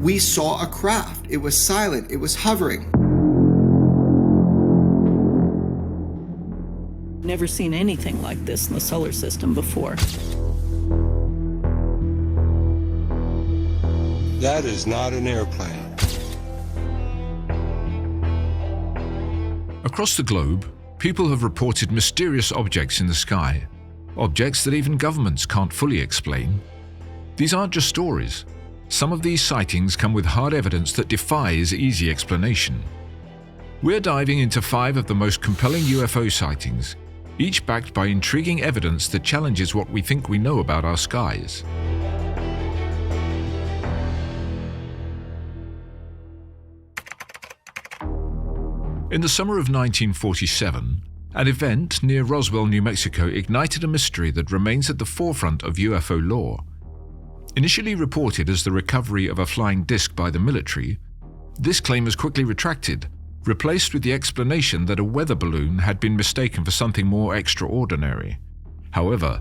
We saw a craft. It was silent. It was hovering. Never seen anything like this in the solar system before. That is not an airplane. Across the globe, people have reported mysterious objects in the sky, objects that even governments can't fully explain. These aren't just stories. Some of these sightings come with hard evidence that defies easy explanation. We're diving into 5 of the most compelling UFO sightings, each backed by intriguing evidence that challenges what we think we know about our skies. In the summer of 1947, an event near Roswell, New Mexico ignited a mystery that remains at the forefront of UFO lore. Initially reported as the recovery of a flying disc by the military, this claim was quickly retracted, replaced with the explanation that a weather balloon had been mistaken for something more extraordinary. However,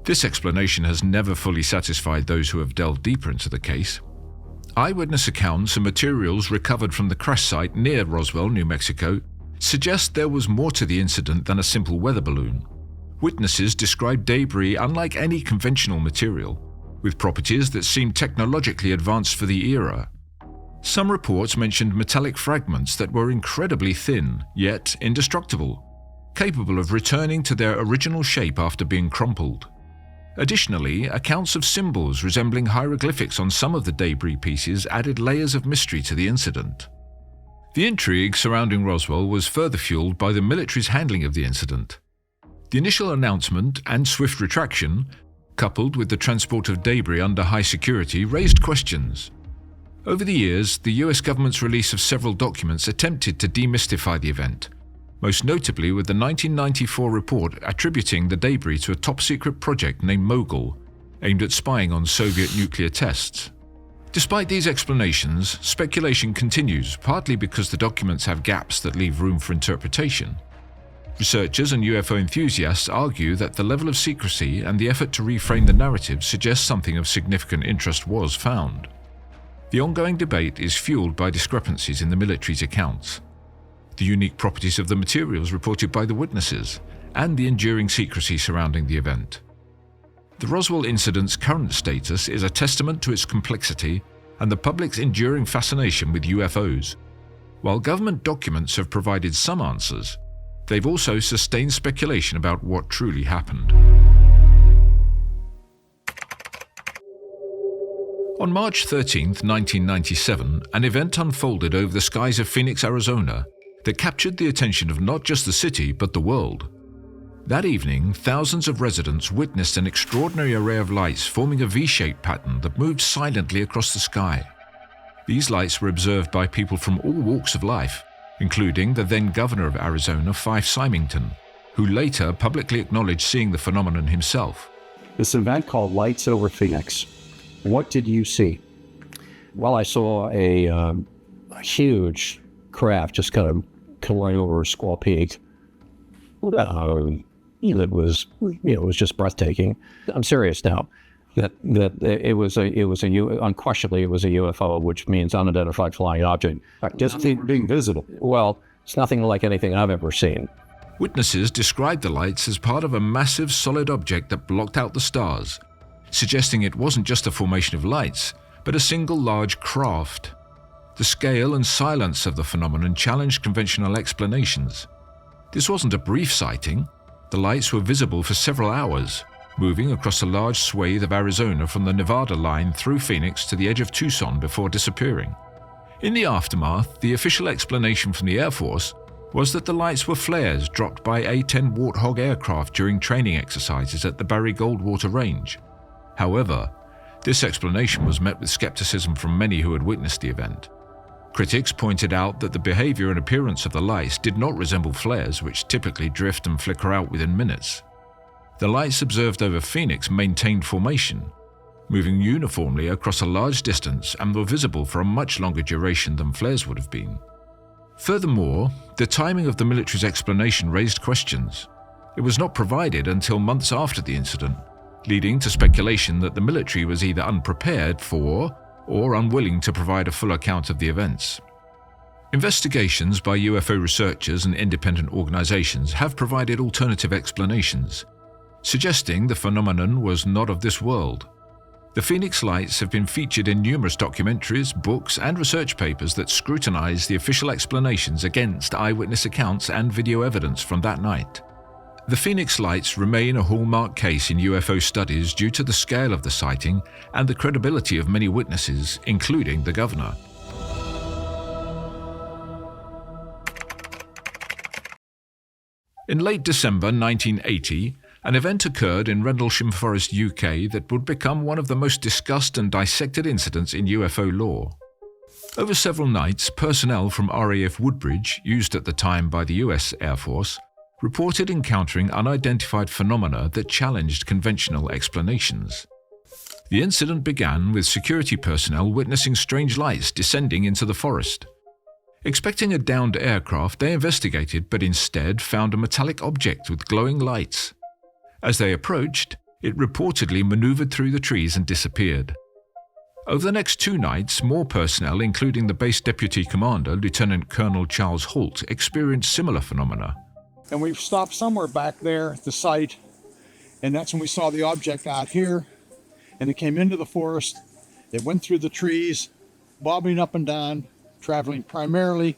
this explanation has never fully satisfied those who have delved deeper into the case. Eyewitness accounts and materials recovered from the crash site near Roswell, New Mexico, suggest there was more to the incident than a simple weather balloon. Witnesses described debris unlike any conventional material, with properties that seemed technologically advanced for the era. Some reports mentioned metallic fragments that were incredibly thin, yet indestructible, capable of returning to their original shape after being crumpled. Additionally, accounts of symbols resembling hieroglyphics on some of the debris pieces added layers of mystery to the incident. The intrigue surrounding Roswell was further fueled by the military's handling of the incident. The initial announcement and swift retraction, coupled with the transport of debris under high security, raised questions. Over the years, the US government's release of several documents attempted to demystify the event, most notably with the 1994 report attributing the debris to a top-secret project named Mogul, aimed at spying on Soviet nuclear tests. Despite these explanations, speculation continues, partly because the documents have gaps that leave room for interpretation. Researchers and UFO enthusiasts argue that the level of secrecy and the effort to reframe the narrative suggests something of significant interest was found. The ongoing debate is fueled by discrepancies in the military's accounts, the unique properties of the materials reported by the witnesses, and the enduring secrecy surrounding the event. The Roswell incident's current status is a testament to its complexity and the public's enduring fascination with UFOs. While government documents have provided some answers, they've also sustained speculation about what truly happened. On March 13, 1997, an event unfolded over the skies of Phoenix, Arizona, that captured the attention of not just the city but the world. That evening, thousands of residents witnessed an extraordinary array of lights forming a V-shaped pattern that moved silently across the sky. These lights were observed by people from all walks of life, including the then governor of Arizona, Fife Symington, who later publicly acknowledged seeing the phenomenon himself. This event called Lights Over Phoenix. What did you see? Well, I saw a huge craft just kind of coming over Squaw Peak. It was, it was just breathtaking. I'm serious now. Unquestionably it was a UFO, which means unidentified flying object. Just being visible. Well, it's nothing like anything I've ever seen. Witnesses described the lights as part of a massive solid object that blocked out the stars, suggesting it wasn't just a formation of lights, but a single large craft. The scale and silence of the phenomenon challenged conventional explanations. This wasn't a brief sighting. The lights were visible for several hours, moving across a large swathe of Arizona from the Nevada line through Phoenix to the edge of Tucson before disappearing. In the aftermath, the official explanation from the Air Force was that the lights were flares dropped by A-10 Warthog aircraft during training exercises at the Barry Goldwater Range. However, this explanation was met with skepticism from many who had witnessed the event. Critics pointed out that the behavior and appearance of the lights did not resemble flares, which typically drift and flicker out within minutes. The lights observed over Phoenix maintained formation, moving uniformly across a large distance, and were visible for a much longer duration than flares would have been. Furthermore, the timing of the military's explanation raised questions. It was not provided until months after the incident, leading to speculation that the military was either unprepared for or unwilling to provide a full account of the events. Investigations by UFO researchers and independent organizations have provided alternative explanations, suggesting the phenomenon was not of this world. The Phoenix Lights have been featured in numerous documentaries, books, and research papers that scrutinize the official explanations against eyewitness accounts and video evidence from that night. The Phoenix Lights remain a hallmark case in UFO studies due to the scale of the sighting and the credibility of many witnesses, including the governor. In late December 1980, an event occurred in Rendlesham Forest, UK that would become one of the most discussed and dissected incidents in UFO lore. Over several nights, personnel from RAF Woodbridge, used at the time by the US Air Force, reported encountering unidentified phenomena that challenged conventional explanations. The incident began with security personnel witnessing strange lights descending into the forest. Expecting a downed aircraft, they investigated but instead found a metallic object with glowing lights. As they approached, it reportedly maneuvered through the trees and disappeared. Over the next 2 nights, more personnel, including the base deputy commander, Lieutenant Colonel Charles Holt, experienced similar phenomena. And we stopped somewhere back there at the site, and that's when we saw the object out here, and it came into the forest. It went through the trees, bobbing up and down, traveling primarily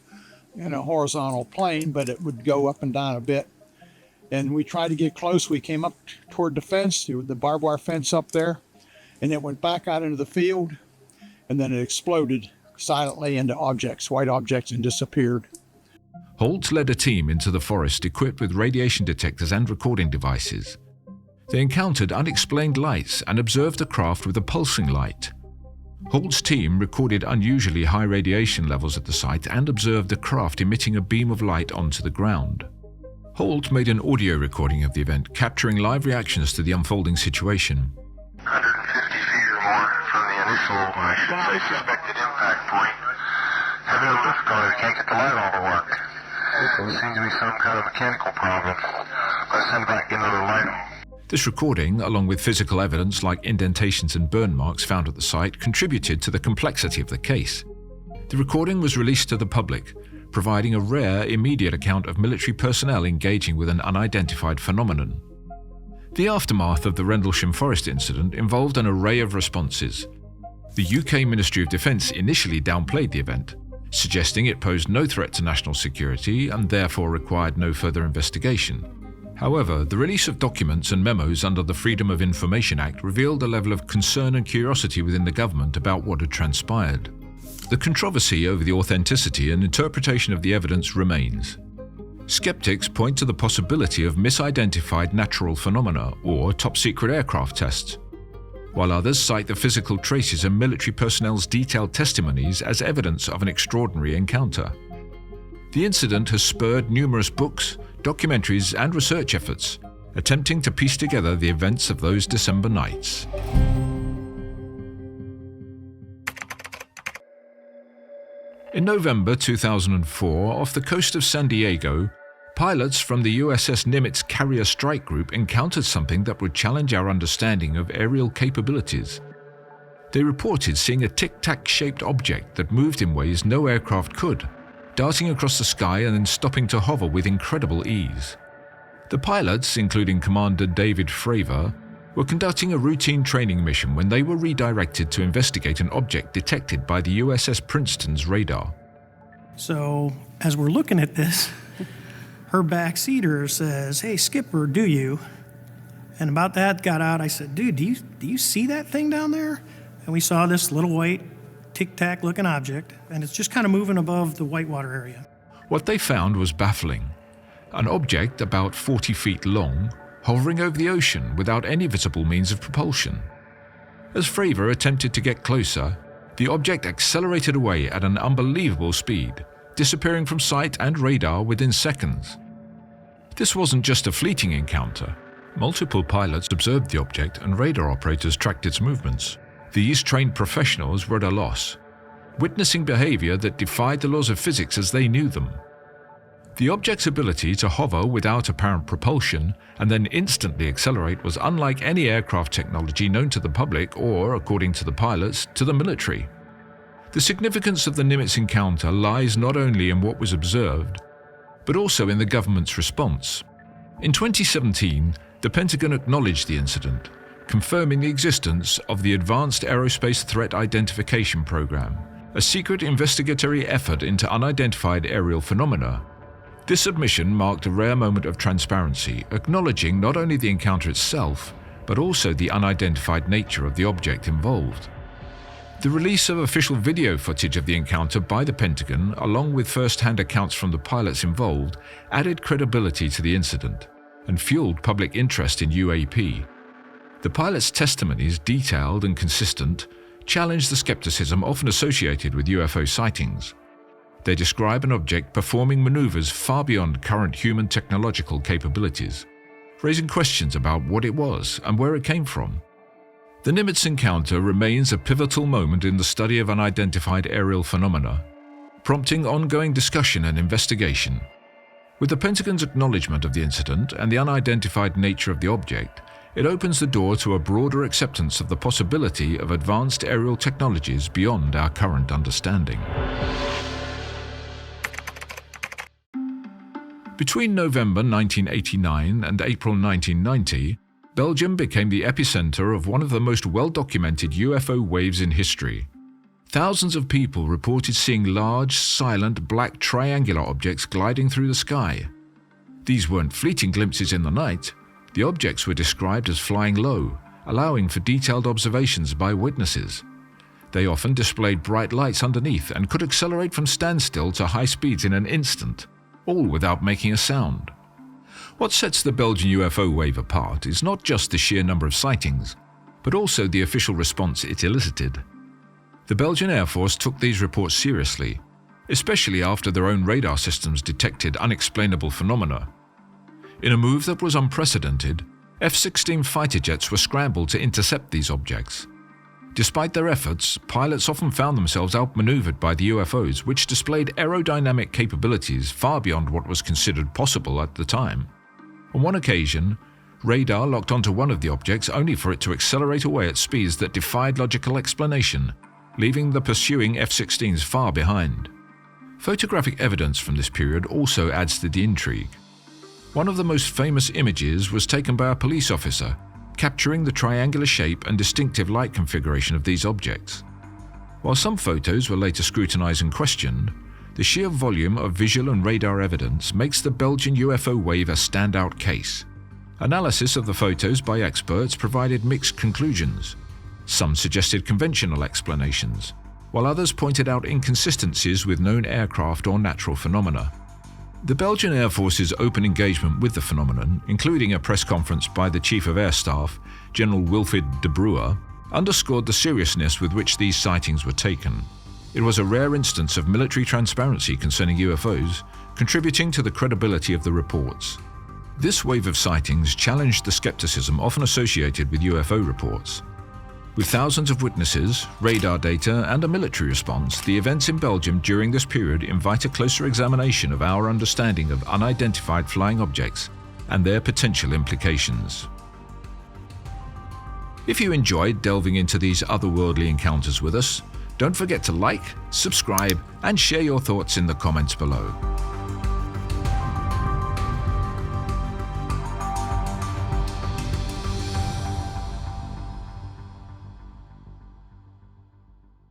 in a horizontal plane, but it would go up and down a bit. And we tried to get close. We came up toward the fence, the barbed wire fence up there, and it went back out into the field, and then it exploded silently into objects, white objects, and disappeared. Holt led a team into the forest equipped with radiation detectors and recording devices. They encountered unexplained lights and observed a craft with a pulsing light. Holt's team recorded unusually high radiation levels at the site and observed the craft emitting a beam of light onto the ground. Holt made an audio recording of the event, capturing live reactions to the unfolding situation. 150 feet or more from the initial, suspected impact point. Having a difficulty, can't get the light all to work. Seems to be some kind of mechanical problem. Let's send back, get another light. This recording, along with physical evidence like indentations and burn marks found at the site, contributed to the complexity of the case. The recording was released to the public, providing a rare, immediate account of military personnel engaging with an unidentified phenomenon. The aftermath of the Rendlesham Forest incident involved an array of responses. The UK Ministry of Defence initially downplayed the event, suggesting it posed no threat to national security and therefore required no further investigation. However, the release of documents and memos under the Freedom of Information Act revealed a level of concern and curiosity within the government about what had transpired. The controversy over the authenticity and interpretation of the evidence remains. Skeptics point to the possibility of misidentified natural phenomena or top-secret aircraft tests, while others cite the physical traces and military personnel's detailed testimonies as evidence of an extraordinary encounter. The incident has spurred numerous books, documentaries, and research efforts, attempting to piece together the events of those December nights. In November 2004, off the coast of San Diego, pilots from the USS Nimitz Carrier Strike Group encountered something that would challenge our understanding of aerial capabilities. They reported seeing a tic-tac-shaped object that moved in ways no aircraft could, darting across the sky and then stopping to hover with incredible ease. The pilots, including Commander David Fravor, were conducting a routine training mission when they were redirected to investigate an object detected by the USS Princeton's radar. So, as we're looking at this, her backseater says, "Hey, Skipper, do you?" And about that got out, I said, "Dude, do you see that thing down there?" And we saw this little white tic-tac looking object, and it's just kind of moving above the whitewater area. What they found was baffling. An object about 40 feet long, hovering over the ocean without any visible means of propulsion. As Fravor attempted to get closer, the object accelerated away at an unbelievable speed, disappearing from sight and radar within seconds. This wasn't just a fleeting encounter. Multiple pilots observed the object and radar operators tracked its movements. These trained professionals were at a loss, witnessing behavior that defied the laws of physics as they knew them. The object's ability to hover without apparent propulsion and then instantly accelerate was unlike any aircraft technology known to the public or, according to the pilots, to the military. The significance of the Nimitz Encounter lies not only in what was observed, but also in the government's response. In 2017, the Pentagon acknowledged the incident, confirming the existence of the Advanced Aerospace Threat Identification Program, a secret investigatory effort into unidentified aerial phenomena. This submission marked a rare moment of transparency, acknowledging not only the encounter itself, but also the unidentified nature of the object involved. The release of official video footage of the encounter by the Pentagon, along with first-hand accounts from the pilots involved, added credibility to the incident and fueled public interest in UAP. The pilots' testimonies, detailed and consistent, challenged the skepticism often associated with UFO sightings. They describe an object performing maneuvers far beyond current human technological capabilities, raising questions about what it was and where it came from. The Nimitz Encounter remains a pivotal moment in the study of unidentified aerial phenomena, prompting ongoing discussion and investigation. With the Pentagon's acknowledgement of the incident and the unidentified nature of the object, it opens the door to a broader acceptance of the possibility of advanced aerial technologies beyond our current understanding. Between November 1989 and April 1990, Belgium became the epicenter of one of the most well-documented UFO waves in history. Thousands of people reported seeing large, silent, black triangular objects gliding through the sky. These weren't fleeting glimpses in the night. The objects were described as flying low, allowing for detailed observations by witnesses. They often displayed bright lights underneath and could accelerate from standstill to high speeds in an instant, all without making a sound. What sets the Belgian UFO wave apart is not just the sheer number of sightings, but also the official response it elicited. The Belgian Air Force took these reports seriously, especially after their own radar systems detected unexplainable phenomena. In a move that was unprecedented, F-16 fighter jets were scrambled to intercept these objects. Despite their efforts, pilots often found themselves outmaneuvered by the UFOs, which displayed aerodynamic capabilities far beyond what was considered possible at the time. On one occasion, radar locked onto one of the objects only for it to accelerate away at speeds that defied logical explanation, leaving the pursuing F-16s far behind. Photographic evidence from this period also adds to the intrigue. One of the most famous images was taken by a police officer, capturing the triangular shape and distinctive light configuration of these objects. While some photos were later scrutinized and questioned, the sheer volume of visual and radar evidence makes the Belgian UFO wave a standout case. Analysis of the photos by experts provided mixed conclusions. Some suggested conventional explanations, while others pointed out inconsistencies with known aircraft or natural phenomena. The Belgian Air Force's open engagement with the phenomenon, including a press conference by the Chief of Air Staff, General Wilfried de Bruer, underscored the seriousness with which these sightings were taken. It was a rare instance of military transparency concerning UFOs, contributing to the credibility of the reports. This wave of sightings challenged the skepticism often associated with UFO reports. With thousands of witnesses, radar data, and a military response, the events in Belgium during this period invite a closer examination of our understanding of unidentified flying objects and their potential implications. If you enjoyed delving into these otherworldly encounters with us, don't forget to like, subscribe, and share your thoughts in the comments below.